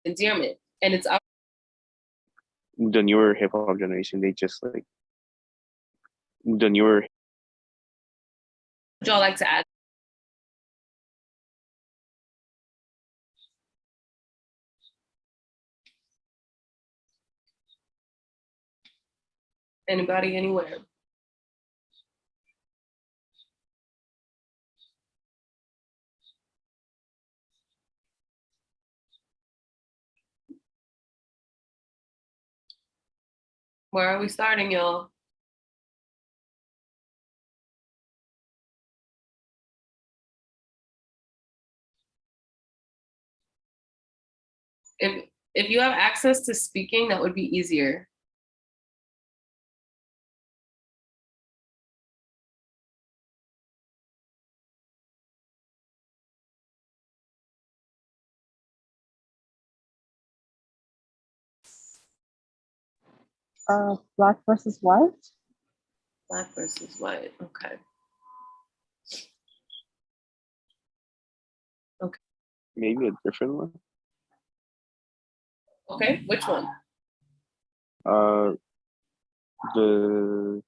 endearment. And it's our The newer hip hop generation, they just like the newer. would y'all like to add? Anybody, anywhere? Where are we starting, y'all? If if you have access to speaking, that would be easier. Black versus white. Black versus white. Okay. Okay. Maybe a different one. Okay. Which one? Uh, the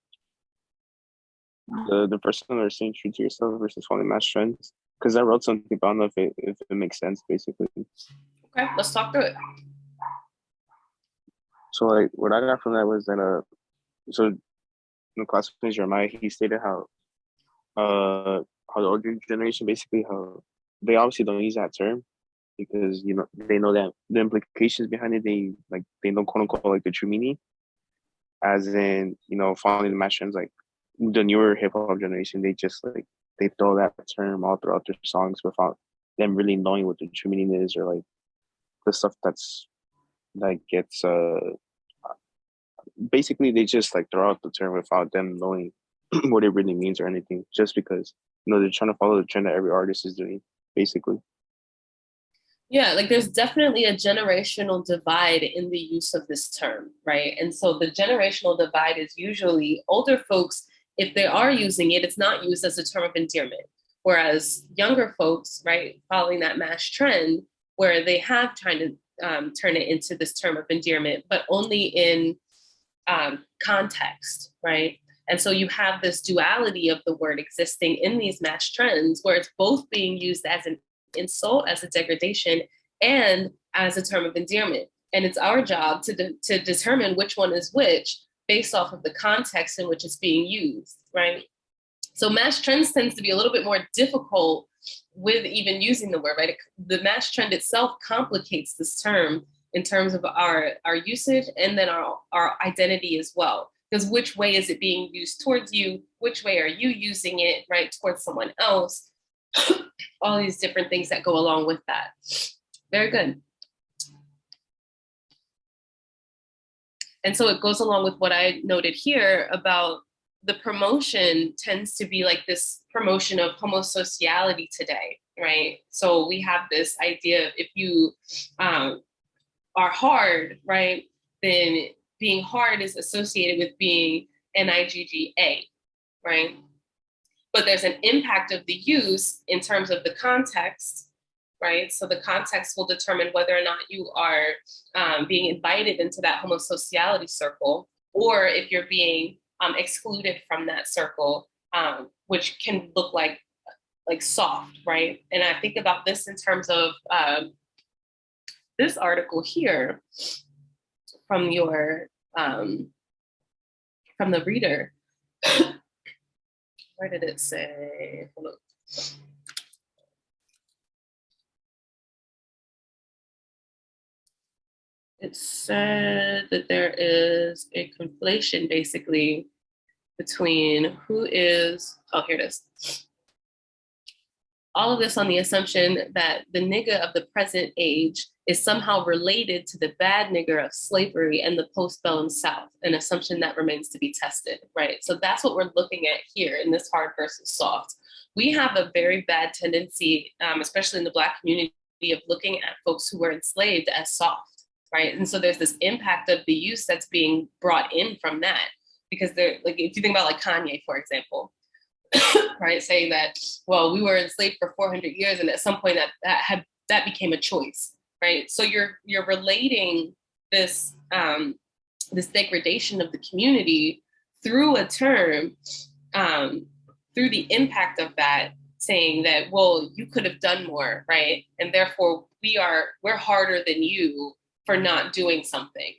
the person that are staying true to yourself versus following mass trends. Because I wrote something, but I don't know if it makes sense, basically. Okay, let's talk through it. So like what I got from that was that so the classical Jeremiah, he stated how the older generation basically how they obviously don't use that term because they know that the implications behind it, they don't quote unquote like the true meaning, as in following the mass trends. Like the newer hip hop generation, they just like they throw that term all throughout their songs without them really knowing what the true meaning is, or like the stuff that's that gets basically they just like throw out the term without them knowing what it really means or anything, just because they're trying to follow the trend that every artist is doing, basically. Yeah, like there's definitely a generational divide in the use of this term, right? And so the generational divide is usually older folks, if they are using it, it's not used as a term of endearment. Whereas younger folks, right, following that mass trend, where they have trying to turn it into this term of endearment, but only in context, right? And so you have this duality of the word existing in these mass trends where it's both being used as an insult, as a degradation, and as a term of endearment. And it's our job to determine which one is which based off of the context in which it's being used, right? So mass trends tends to be a little bit more difficult with even using the word, right? The mass trend itself complicates this term in terms of our usage and then our identity as well. Because which way is it being used towards you? Which way are you using it, right, towards someone else? All these different things that go along with that. Very good. And so it goes along with what I noted here about the promotion tends to be like this promotion of homosociality today, right? So we have this idea of if you are hard, right, then being hard is associated with being NIGGA, right? But there's an impact of the use in terms of the context, right? So the context will determine whether or not you are being invited into that homosociality circle, or if you're being excluded from that circle, which can look like soft, right? And I think about this in terms of this article here from your from the reader. Where did it say? Hold on. It said that there is a conflation basically between who is, oh, here it is. All of this on the assumption that the nigga of the present age is somehow related to the bad nigger of slavery and the postbellum South, an assumption that remains to be tested, right? So that's what we're looking at here in this hard versus soft. We have a very bad tendency, especially in the Black community, of looking at folks who were enslaved as soft, right? And so there's this impact of the use that's being brought in from that. Because they're like, if you think about like Kanye, for example, right, saying that, well, we were enslaved for 400 years, and at some point that became a choice, right? So you're relating this this degradation of the community through a term, through the impact of that, saying that, well, you could have done more, right? And therefore we're harder than you for not doing something.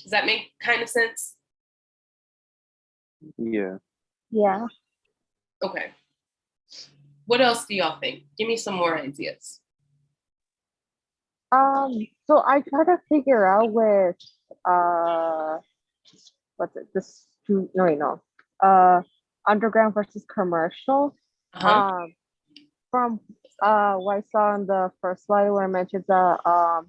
Does that make kind of sense? Yeah. Yeah. Okay. What else do y'all think? Give me some more ideas. So I try to figure out with uh what's it? This no wait, no. Underground versus commercial. Uh-huh. From what I saw in the first slide where I mentioned uh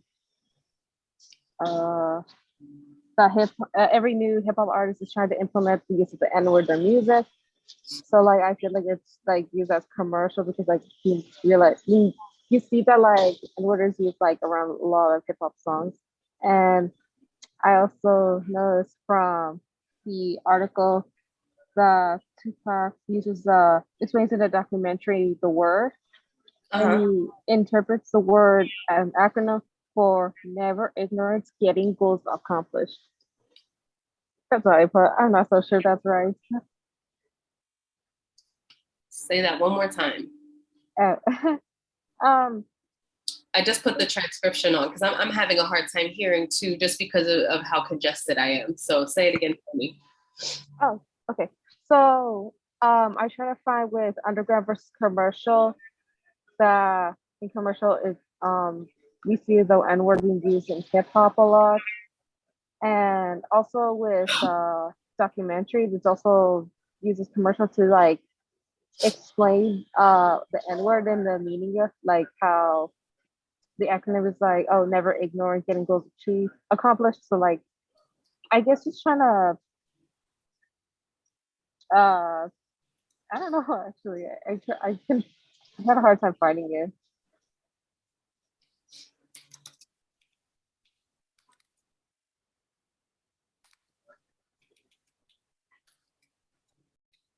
every new hip hop artist is trying to implement the use of the N word in their music. So like I feel like it's like used as commercial because like you realize you see that like N word is used like around a lot of hip hop songs. And I also noticed from the article that Tupac uses explains in the documentary the word, and Uh-huh. he interprets the word as an acronym for never ignorance getting goals accomplished. That's what I put. I'm not so sure that's right. Say that one more time. Uh, um, I just put the transcription on because I'm having a hard time hearing too, just because of how congested I am. So say it again for me. oh, okay. So I try to find with underground versus commercial. The in commercial is we see the N word being used in hip hop a lot, and also with documentaries, it's also uses commercial to like explain the N word and the meaning of like how the acronym is like, oh, never ignore getting goals achieved accomplished. So like I guess just trying to I don't know actually. I had a hard time finding it.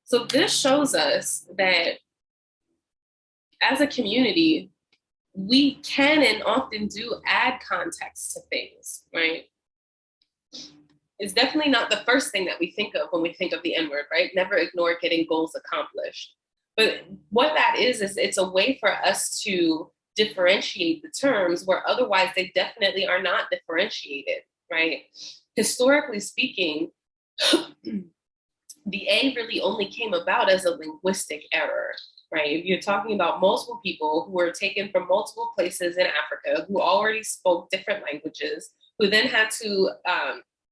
So this shows us that as a community, we can and often do add context to things, right? It's definitely not the first thing that we think of when we think of the N word, right? Never ignore getting goals accomplished. But what that is it's a way for us to differentiate the terms where otherwise they definitely are not differentiated, right? Historically speaking, the A really only came about as a linguistic error, right? You're talking about multiple people who were taken from multiple places in Africa who already spoke different languages, who then had to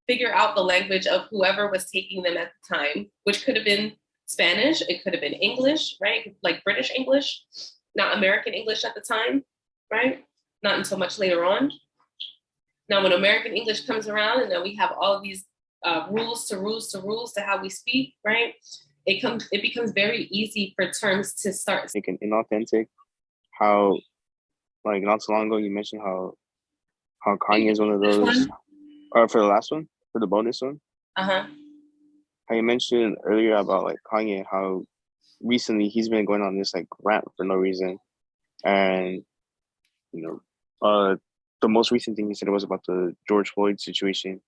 figure out the language of whoever was taking them at the time, which could have been Spanish, it could have been English, right? Like British English, not American English at the time, right? Not until much later on. Now, when American English comes around, and then we have all of these rules to how we speak, right? It becomes very easy for terms to start. Like an inauthentic. How, like not so long ago, you mentioned how Kanye is one of those. Or for the last one, for the bonus one. Uh-huh. How you mentioned earlier about like Kanye, how recently he's been going on this like rant for no reason, and you know, the most recent thing he said was about the George Floyd situation.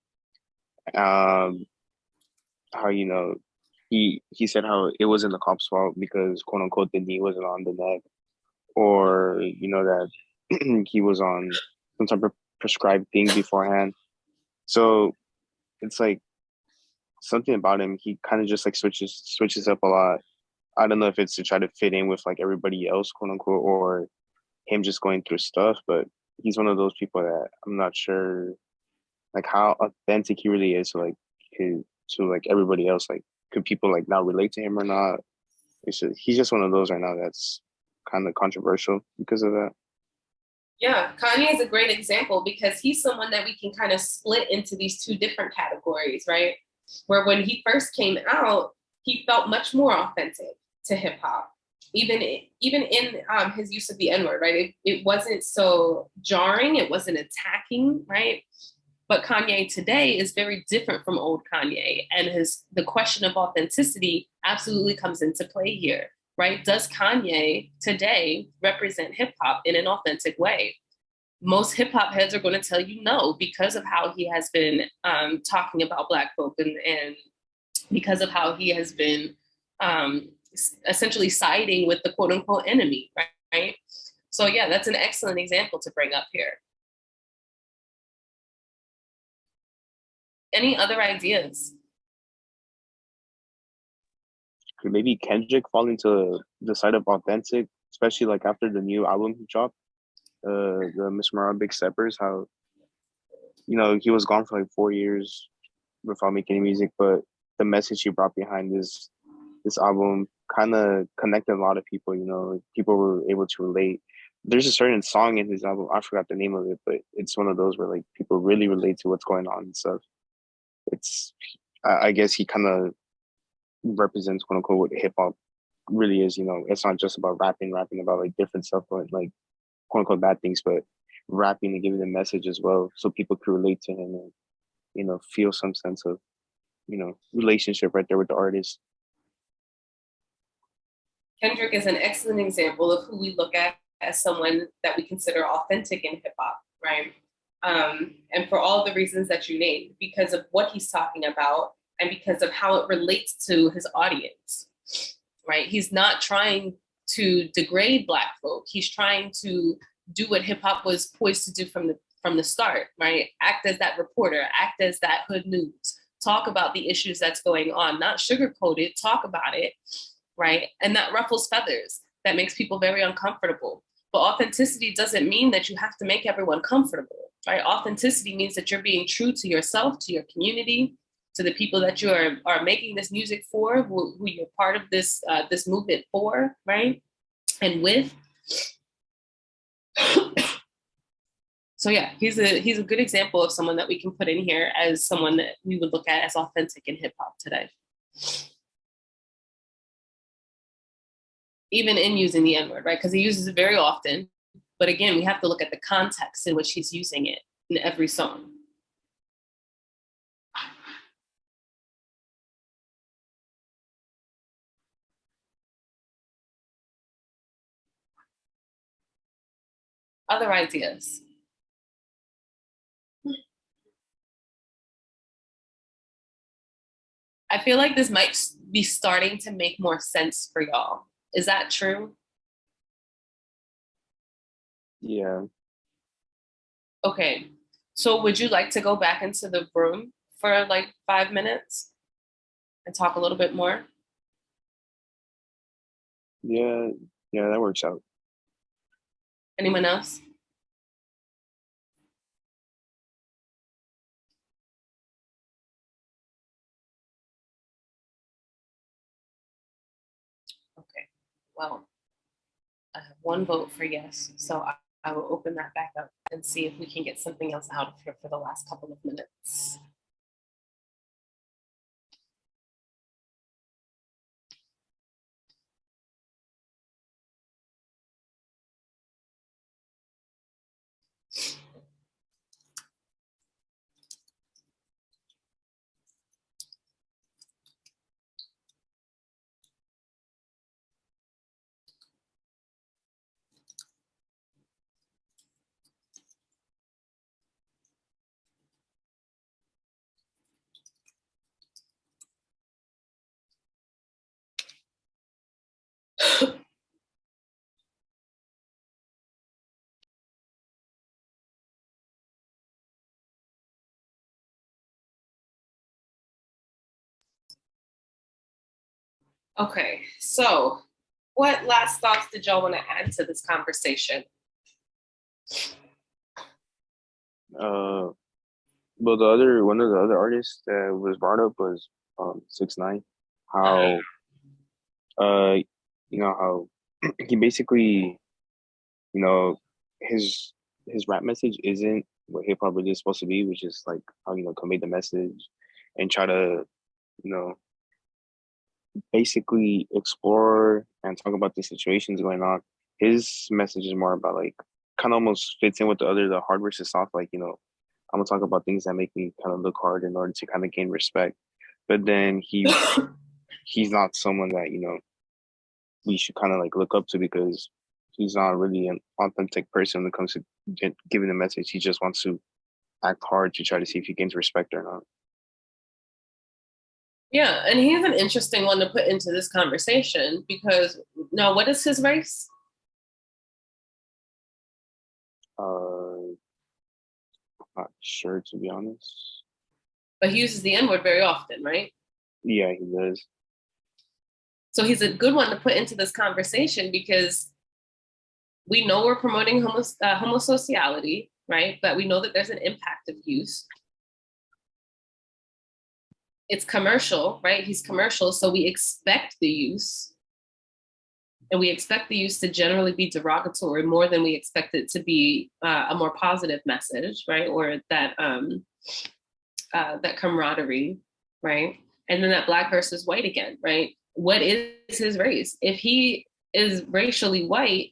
How he said how it wasn't the cops' fault because quote unquote the knee wasn't on the neck, or that he was on some type of prescribed thing beforehand. So it's like something about him. He kind of just like switches up a lot. I don't know if it's to try to fit in with like everybody else, quote unquote, or him just going through stuff. But he's one of those people that I'm not sure like how authentic he really is to like everybody else. Like, could people like not relate to him or not? He's just one of those right now that's kind of controversial because of that. Yeah, Kanye is a great example because he's someone that we can kind of split into these two different categories, right? Where when he first came out, he felt much more authentic to hip hop, even in his use of the N word, right? It wasn't so jarring, it wasn't attacking, right? But Kanye today is very different from old Kanye, and the question of authenticity absolutely comes into play here, right? Does Kanye today represent hip hop in an authentic way? most hip hop heads are going to tell you no because of how he has been talking about Black folk and because of how he has been essentially siding with the quote unquote enemy, right? So yeah, that's an excellent example to bring up here. Any other ideas? Could maybe Kendrick fall into the side of authentic, especially like after the new album he dropped, the Miss Morale Big Steppers, how he was gone for like 4 years without making any music, but the message he brought behind this album kind of connected a lot of people. People were able to relate. There's a certain song in his album, I forgot the name of it, but it's one of those where like people really relate to what's going on and stuff. It's I guess he kind of represents quote unquote what hip hop really is. It's not just about rapping about like different stuff, but like quote unquote bad things, but rapping and giving a message as well, so people could relate to him and feel some sense of relationship right there with the artist. Kendrick is an excellent example of who we look at as someone that we consider authentic in hip hop, right? And for all the reasons that you named, because of what he's talking about and because of how it relates to his audience, right? He's not trying to degrade Black folk. He's trying to do what hip hop was poised to do from the start, right? Act as that reporter, act as that hood news, talk about the issues that's going on, not sugarcoat it, talk about it, right? And that ruffles feathers. That makes people very uncomfortable. But authenticity doesn't mean that you have to make everyone comfortable, right? Authenticity means that you're being true to yourself, to your community, to the people that you are making this music for, who you're part of this movement for, right? And with. So yeah, he's a good example of someone that we can put in here as someone that we would look at as authentic in hip hop today. Even in using the N-word, right? Because he uses it very often. But again, we have to look at the context in which he's using it in every song. Other ideas? I feel like this might be starting to make more sense for y'all. Is that true? Yeah. Okay. So would you like to go back into the room for like 5 minutes and talk a little bit more? Yeah, that works out. Anyone else? Okay. Well, I have one vote for yes, so I will open that back up and see if we can get something else out of here for the last couple of minutes. Okay, so what last thoughts did y'all want to add to this conversation? Well, one of the other artists that was brought up was 6ix9ine. How uh how he basically you know his rap message isn't what hip hop really is supposed to be, which is like how convey the message and try to you know basically explore and talk about the situations going on. His message is more about like kind of almost fits in with the hard versus soft. Like I'm gonna talk about things that make me kind of look hard in order to kind of gain respect. But then he's not someone that we should kind of like look up to because he's not really an authentic person when it comes to giving a message. He just wants to act hard to try to see if he gains respect or not. Yeah, and he's an interesting one to put into this conversation because now, what is his race? Not sure, to be honest. But he uses the N-word very often, right? Yeah, he does. So he's a good one to put into this conversation because we know we're promoting homosociality, right? But we know that there's an impact of use. It's commercial, right? He's commercial, so we expect the use. And we expect the use to generally be derogatory more than we expect it to be a more positive message, right? Or that that camaraderie, right? And then that Black versus white again, right? What is his race? If he is racially white,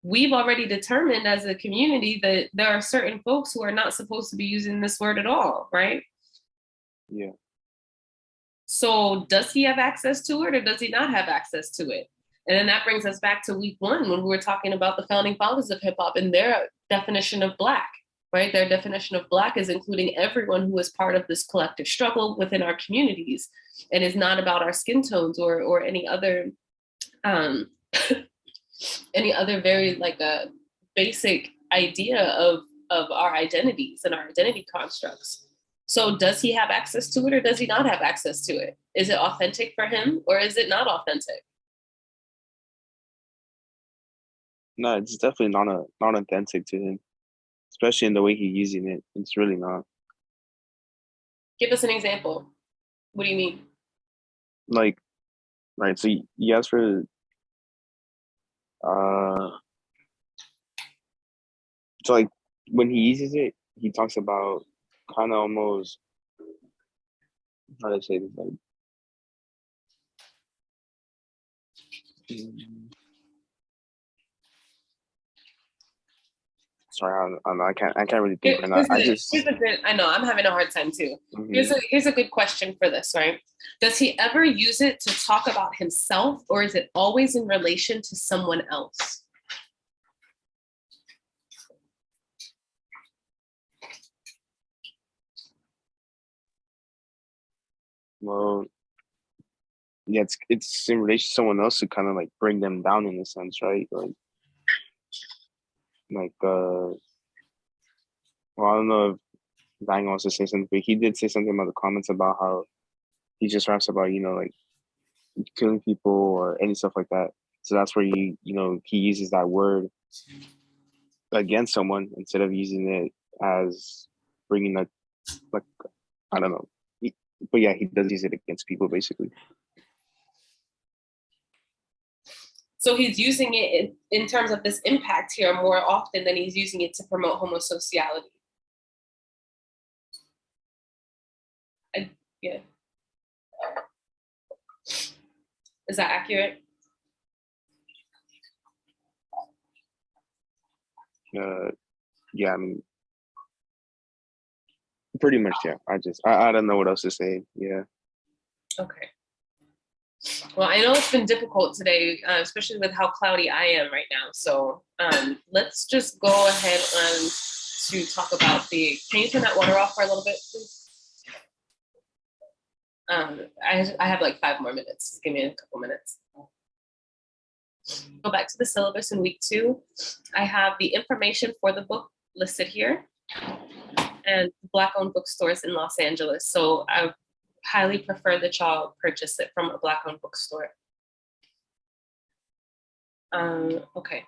we've already determined as a community that there are certain folks who are not supposed to be using this word at all, right? Yeah. So does he have access to it or does he not have access to it? And then that brings us back to week one when we were talking about the founding fathers of hip hop and their definition of Black, right? Their definition of Black is including everyone who is part of this collective struggle within our communities and is not about our skin tones or any other any other very like a basic idea of our identities and our identity constructs. So does he have access to it or does he not have access to it? Is it authentic for him or is it not authentic? No, it's definitely not authentic to him, especially in the way he's using it. It's really not. Give us an example. What do you mean? Like, right, so you asked for so like when he uses it, he talks about kind of almost, how do I say this, like sorry, I can't really think right now. I know I'm having a hard time too. Mm-hmm. Here's a good question for this, right? Does he ever use it to talk about himself or is it always in relation to someone else? Well, yeah, it's in relation to someone else to kind of like bring them down in a sense, right? Well, I don't know if Bang wants to say something, but he did say something about the comments about how he just raps about, like killing people or any stuff like that. So that's where he uses that word against someone instead of using it as bringing like I don't know. But yeah, he does use it against people basically. So he's using it in terms of this impact here more often than he's using it to promote homosociality. Yeah. Is that accurate? Yeah, I mean, pretty much, yeah. I don't know what else to say. Yeah. Okay. Well, I know it's been difficult today, especially with how cloudy I am right now. So let's just go ahead and to talk about can you turn that water off for a little bit, please? I have like 5 more minutes. Just give me a couple minutes. Go back to the syllabus in week 2. I have the information for the book listed here and Black-owned bookstores in Los Angeles. So I highly prefer that y'all purchase it from a Black-owned bookstore. Okay.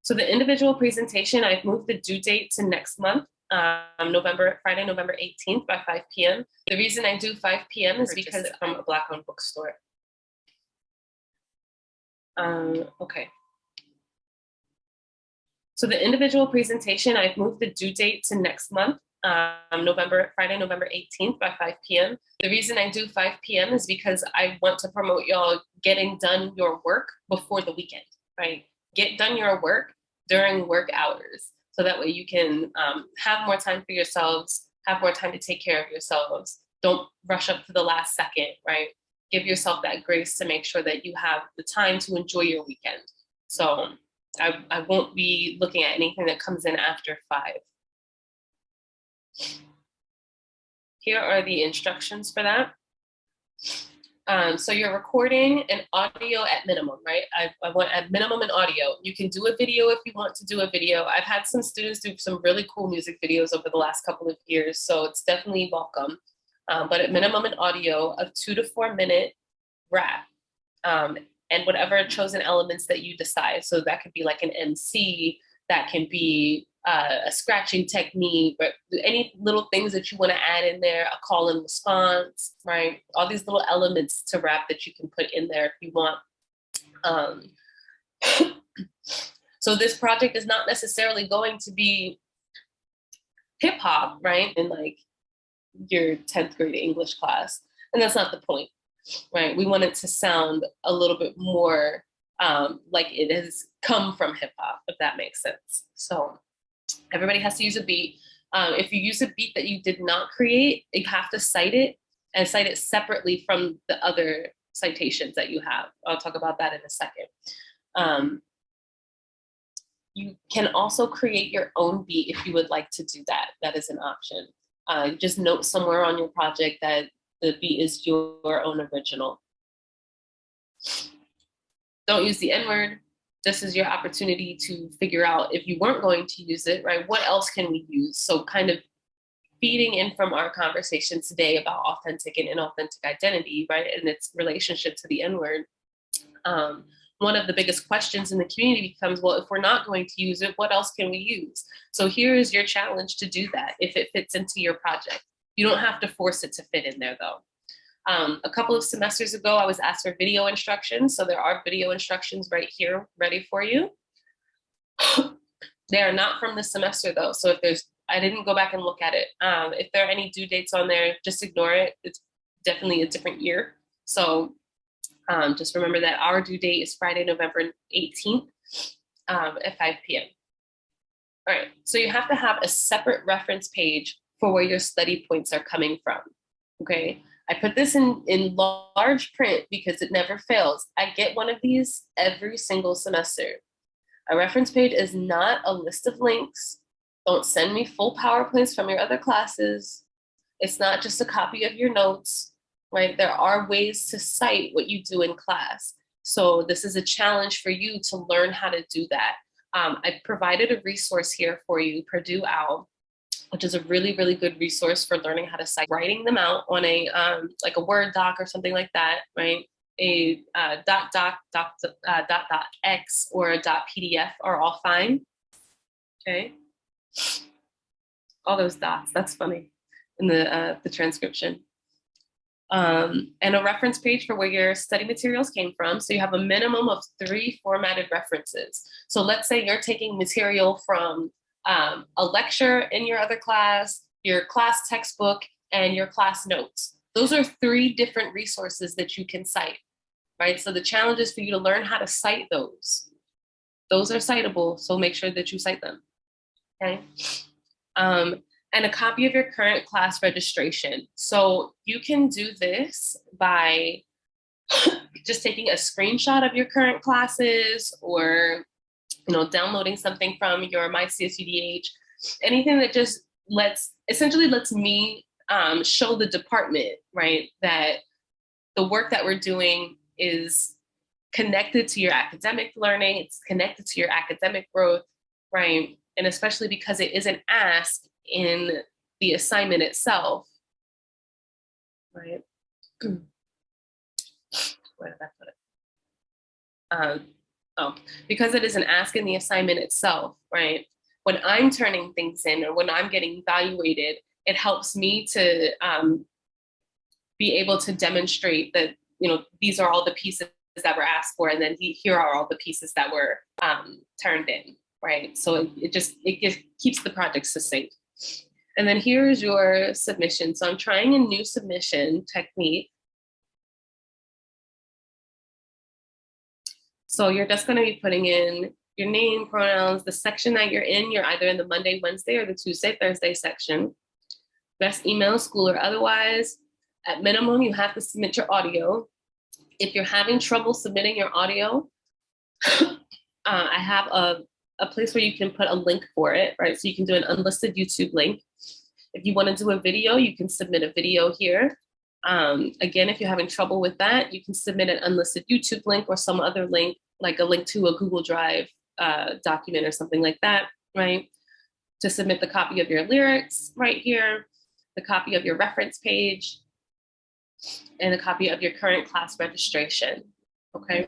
So the individual presentation, I've moved the due date to next month, Friday, November 18th by 5 p.m. The reason I do 5 p.m. is because it's from a Black-owned bookstore. Okay. So the individual presentation, I've moved the due date to next month, Friday, November 18th by 5 p.m. The reason I do 5 p.m. is because I want to promote y'all getting done your work before the weekend, right? Get done your work during work hours. So that way you can have more time for yourselves, have more time to take care of yourselves. Don't rush up to the last second, right? give yourself that grace to make sure that you have the time to enjoy your weekend. So I won't be looking at anything that comes in after 5. Here are the instructions for that. So you're recording an audio at minimum, right? I want at minimum an audio. You can do a video if you want to do a video. I've had some students do some really cool music videos over the last couple of years, so it's definitely welcome. But at minimum an audio of 2 to 4 minute rap, and whatever chosen elements that you decide. So that could be like an MC, that can be a scratching technique, but any little things that you want to add in there, a call and response, right? All these little elements to rap that you can put in there if you want. So this project is not necessarily going to be hip hop, right? In like your 10th grade English class. And that's not the point, right? We want it to sound a little bit more like it has come from hip hop, if that makes sense. So everybody has to use a beat. If you use a beat that you did not create, you have to cite it and cite it separately from the other citations that you have. I'll talk about that in a second. You can also create your own beat if you would like to do that. That is an option. Just note somewhere on your project that the beat is your own original. Don't use the N-word. This is your opportunity to figure out, if you weren't going to use it, right, what else can we use? So kind of feeding in from our conversation today about authentic and inauthentic identity, right, and its relationship to the N-word. One of the biggest questions in the community becomes, well, if we're not going to use it, what else can we use? So here is your challenge to do that if it fits into your project. You don't have to force it to fit in there though. A couple of semesters ago, I was asked for video instructions. So there are video instructions right here ready for you. They are not from this semester though. So if there's, I didn't go back and look at it. If there are any due dates on there, just ignore it. It's definitely a different year. So just remember that our due date is Friday, November 18th at 5 p.m. All right, so you have to have a separate reference page for where your study points are coming from, okay? I put this in large print because it never fails. I get one of these every single semester. A reference page is not a list of links. Don't send me full PowerPoints from your other classes. It's not just a copy of your notes, right? There are ways to cite what you do in class. So this is a challenge for you to learn how to do that. I provided a resource here for you, Purdue OWL, which is a really, really good resource for learning how to cite. Writing them out on a like a Word doc or something like that, right? A .x or a .pdf are all fine, okay? All those dots, that's funny in the transcription. And a reference page for where your study materials came from. So you have a minimum of 3 formatted references. So let's say you're taking material from a lecture in your other class, your class textbook, and your class notes. Those are 3 different resources that you can cite, right? So the challenge is for you to learn how to cite those. Those are citable, so make sure that you cite them, okay? And a copy of your current class registration. So you can do this by just taking a screenshot of your current classes, or downloading something from your MyCSUDH, anything that just essentially lets me show the department, right, that the work that we're doing is connected to your academic learning, it's connected to your academic growth, right? And especially because it is an ask in the assignment itself, right? Where did I put it? Because it is an ask in the assignment itself, right? When I'm turning things in or when I'm getting evaluated, it helps me to be able to demonstrate that, these are all the pieces that were asked for, and then here are all the pieces that were turned in, right? So it keeps the project succinct. And then here's your submission. So I'm trying a new submission technique. So you're just going to be putting in your name, pronouns, the section that you're in. You're either in the Monday, Wednesday, or the Tuesday, Thursday section. Best email, school or otherwise. At minimum, you have to submit your audio. If you're having trouble submitting your audio, I have a place where you can put a link for it, right? So you can do an unlisted YouTube link. If you want to do a video, you can submit a video here. Again, if you're having trouble with that, you can submit an unlisted YouTube link or some other link, like a link to a Google Drive document or something like that, right? To submit the copy of your lyrics right here, the copy of your reference page, and a copy of your current class registration, okay?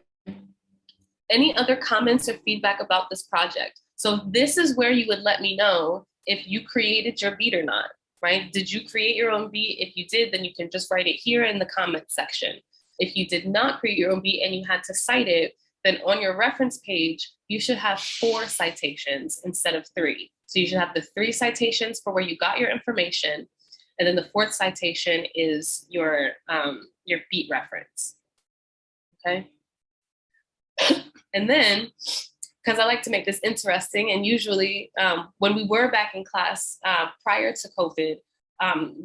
Any other comments or feedback about this project? So this is where you would let me know if you created your beat or not, right? Did you create your own beat? If you did, then you can just write it here in the comment section. If you did not create your own beat and you had to cite it, then on your reference page, you should have 4 citations instead of 3. So you should have the 3 citations for where you got your information, and then the 4th citation is your beat reference, okay? And then, because I like to make this interesting, and usually when we were back in class prior to COVID,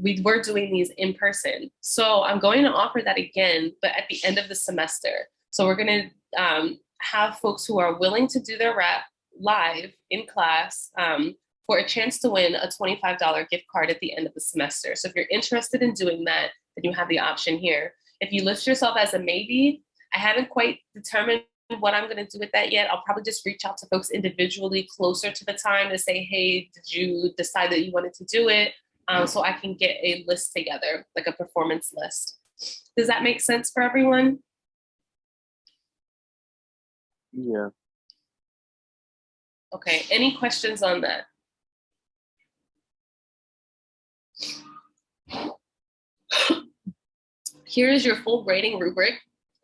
we were doing these in person. So I'm going to offer that again, but at the end of the semester. So we're going to have folks who are willing to do their rap live in class for a chance to win a $25 gift card at the end of the semester. So if you're interested in doing that, then you have the option here. If you list yourself as a maybe, I haven't quite determined what I'm going to do with that yet. I'll probably just reach out to folks individually closer to the time to say, hey, did you decide that you wanted to do it? So I can get a list together, like a performance list. Does that make sense for everyone? Yeah. Okay, any questions on that? Here is your full grading rubric.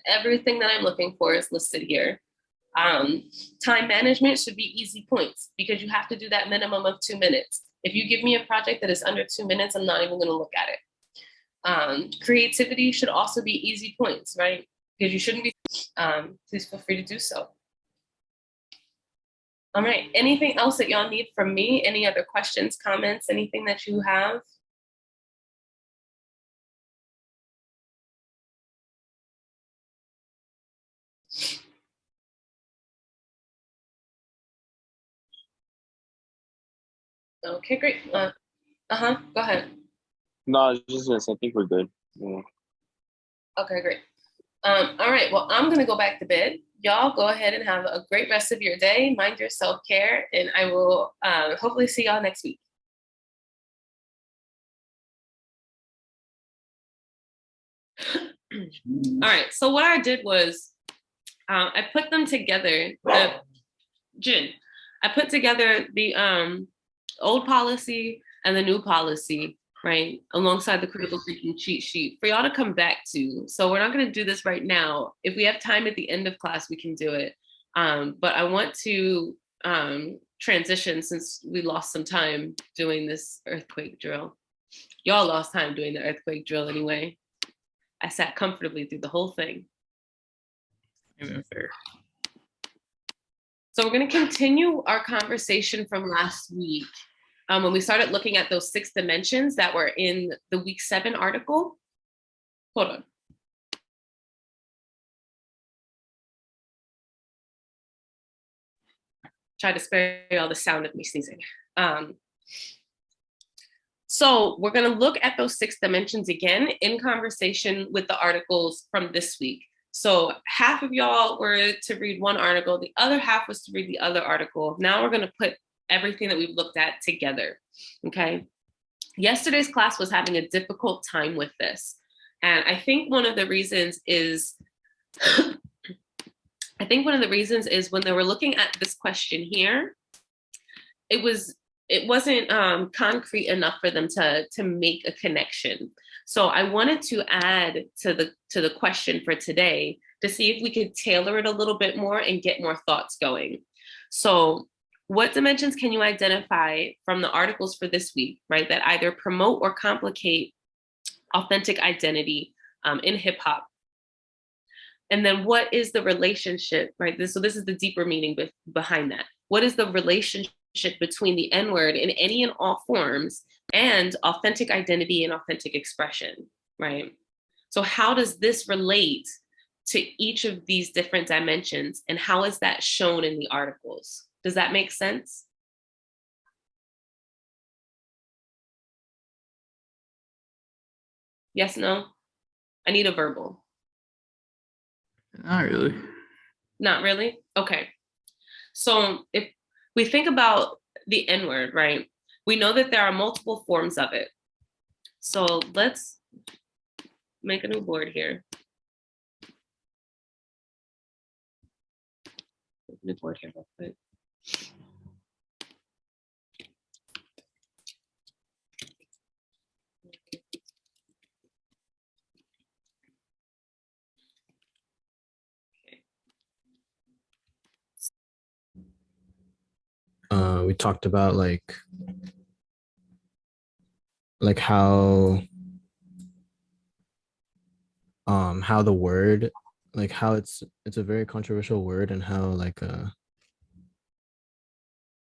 Everything that I'm looking for is listed here. Time management should be easy points because you have to do that minimum of 2 minutes. If you give me a project that is under 2 minutes, I'm not even going to look at it. Creativity should also be easy points, right? Because you shouldn't be, please feel free to do so. All right, anything else that y'all need from me? Any other questions, comments, anything that you have? Okay, great. Go ahead. No, I was just gonna say I think we're good. Yeah. Okay, great. All right, well, I'm gonna go back to bed. Y'all go ahead and have a great rest of your day. Mind your self-care, and I will hopefully see y'all next week. All right, so what I did was I put them together, I put together the old policy and the new policy, right, alongside the critical thinking cheat sheet for y'all to come back to. So we're not going to do this right now. If we have time at the end of class, we can do it. But I want to transition since we lost some time doing this earthquake drill. Y'all lost time doing the earthquake drill anyway. I sat comfortably through the whole thing. Even fair. So we're going to continue our conversation from last week when we started looking at those 6 dimensions that were in the week 7 article. Hold on. Try to spare you all the sound of me sneezing. So we're going to look at those 6 dimensions again in conversation with the articles from this week. So half of y'all were to read one article, the other half was to read the other article. Now we're going to put everything that we've looked at together, okay? Yesterday's class was having a difficult time with this. And I think one of the reasons is, when they were looking at this question here, it wasn't concrete enough for them to make a connection. So I wanted to add to the question for today to see if we could tailor it a little bit more and get more thoughts going. So what dimensions can you identify from the articles for this week, right, that either promote or complicate authentic identity in hip hop? And then what is the relationship, right? So this is the deeper meaning behind that. What is the relationship between the N-word in any and all forms and authentic identity and authentic expression, right? So how does this relate to each of these different dimensions, and how is that shown in the articles? Does that make sense? Yes, no? I need a verbal. Not really. Not really? Okay. So if we think about the N word, right? We know that there are multiple forms of it. So let's make a new board here. New board here real quick. We talked about how the word, like how it's a very controversial word, and how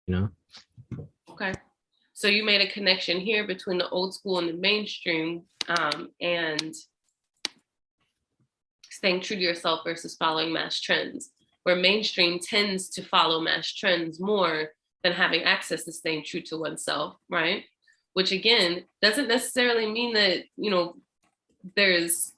you know. Okay. So you made a connection here between the old school and the mainstream, and staying true to yourself versus following mass trends, where mainstream tends to follow mass trends more than having access to staying true to oneself, right? Which again, doesn't necessarily mean that, you know, there's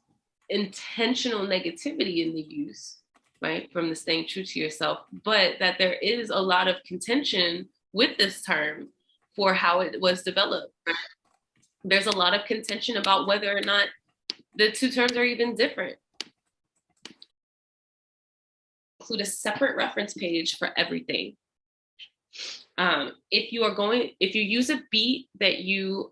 intentional negativity in the use, right, from the staying true to yourself, but that there is a lot of contention with this term for how it was developed. Right? There's a lot of contention about whether or not the two terms are even different. Include a separate reference page for everything. If you use a beat that you